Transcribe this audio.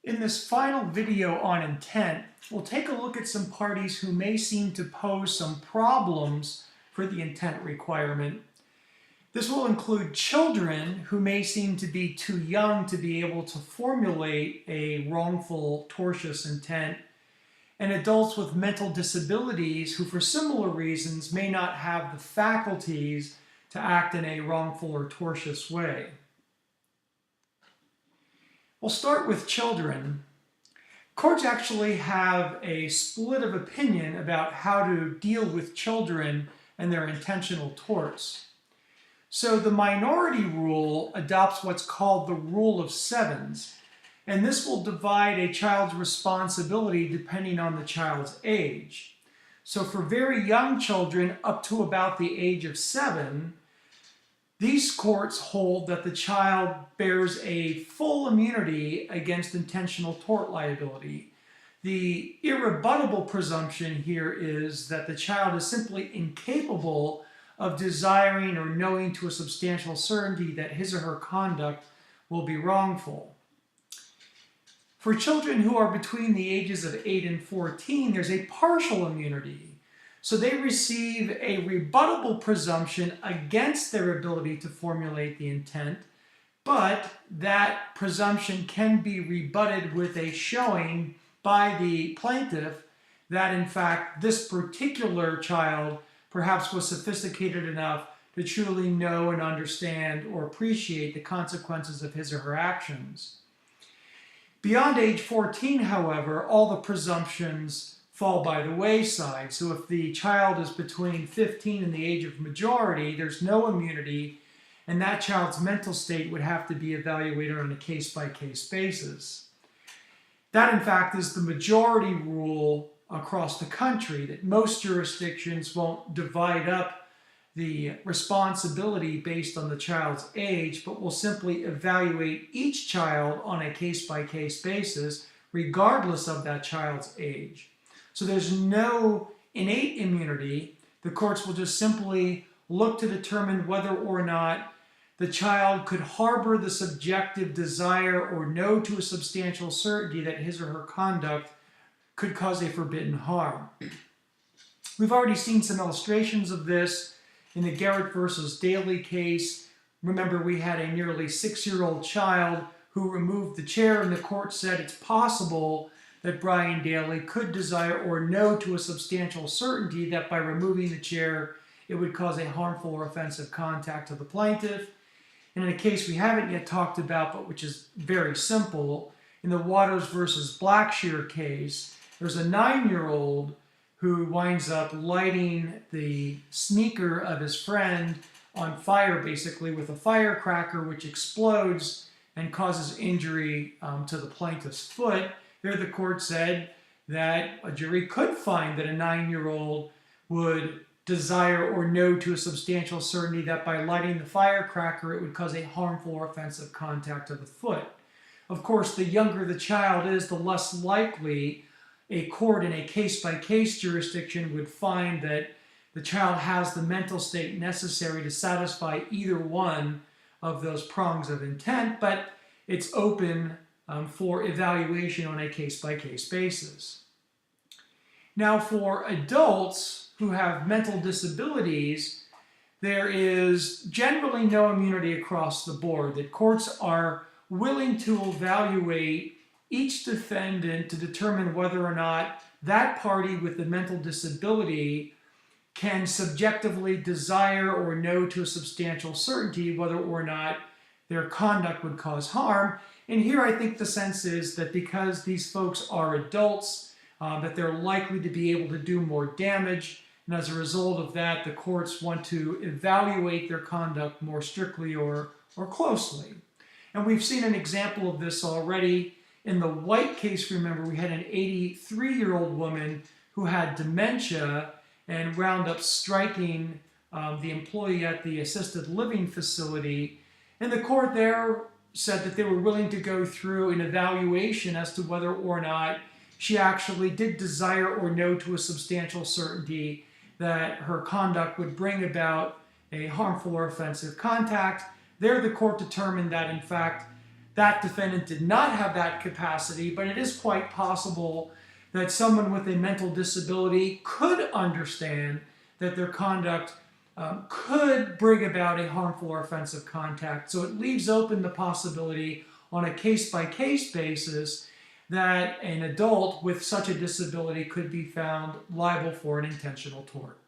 In this final video on intent, we'll take a look at some parties who may seem to pose some problems for the intent requirement. This will include children who may seem to be too young to be able to formulate a wrongful, tortious intent, and adults with mental disabilities who for similar reasons may not have the faculties to act in a wrongful or tortious way. We'll start with children. Courts actually have a split of opinion about how to deal with children and their intentional torts. So the minority rule adopts what's called the rule of sevens, and this will divide a child's responsibility depending on the child's age. So for very young children up to about the age of 7, these courts hold that the child bears a full immunity against intentional tort liability. The irrebuttable presumption here is that the child is simply incapable of desiring or knowing to a substantial certainty that his or her conduct will be wrongful. For children who are between the ages of 8 and 14, there's a partial immunity. So they receive a rebuttable presumption against their ability to formulate the intent, but that presumption can be rebutted with a showing by the plaintiff that in fact this particular child perhaps was sophisticated enough to truly know and understand or appreciate the consequences of his or her actions. Beyond age 14, however, all the presumptions fall by the wayside. So if the child is between 15 and the age of majority, there's no immunity, and that child's mental state would have to be evaluated on a case-by-case basis. That, in fact, is the majority rule across the country, that most jurisdictions won't divide up the responsibility based on the child's age, but will simply evaluate each child on a case-by-case basis, regardless of that child's age. So there's no innate immunity. The courts will just simply look to determine whether or not the child could harbor the subjective desire or know to a substantial certainty that his or her conduct could cause a forbidden harm. We've already seen some illustrations of this in the Garrett versus Daly case. Remember, we had a nearly 6-year-old child who removed the chair, and the court said it's possible that Brian Daly could desire or know to a substantial certainty that by removing the chair, it would cause a harmful or offensive contact to the plaintiff. And in a case we haven't yet talked about, but which is very simple, in the Waters versus Blackshear case, there's a 9-year-old who winds up lighting the sneaker of his friend on fire, basically with a firecracker, which explodes and causes injury to the plaintiff's foot. There the court said that a jury could find that a 9-year-old would desire or know to a substantial certainty that by lighting the firecracker it would cause a harmful or offensive contact to the foot. Of course, the younger the child is, the less likely a court in a case-by-case jurisdiction would find that the child has the mental state necessary to satisfy either one of those prongs of intent, but it's open for evaluation on a case-by-case basis. Now, for adults who have mental disabilities, there is generally no immunity across the board. That courts are willing to evaluate each defendant to determine whether or not that party with the mental disability can subjectively desire or know to a substantial certainty whether or not their conduct would cause harm. And here I think the sense is that because these folks are adults, that they're likely to be able to do more damage, and as a result of that, the courts want to evaluate their conduct more strictly or closely. And we've seen an example of this already. In the White case, remember, we had an 83-year-old woman who had dementia and wound up striking the employee at the assisted living facility. And the court there said that they were willing to go through an evaluation as to whether or not she actually did desire or know to a substantial certainty that her conduct would bring about a harmful or offensive contact. There, the court determined that, in fact, that defendant did not have that capacity, but it is quite possible that someone with a mental disability could understand that their conduct could bring about a harmful or offensive contact. So it leaves open the possibility on a case-by-case basis that an adult with such a disability could be found liable for an intentional tort.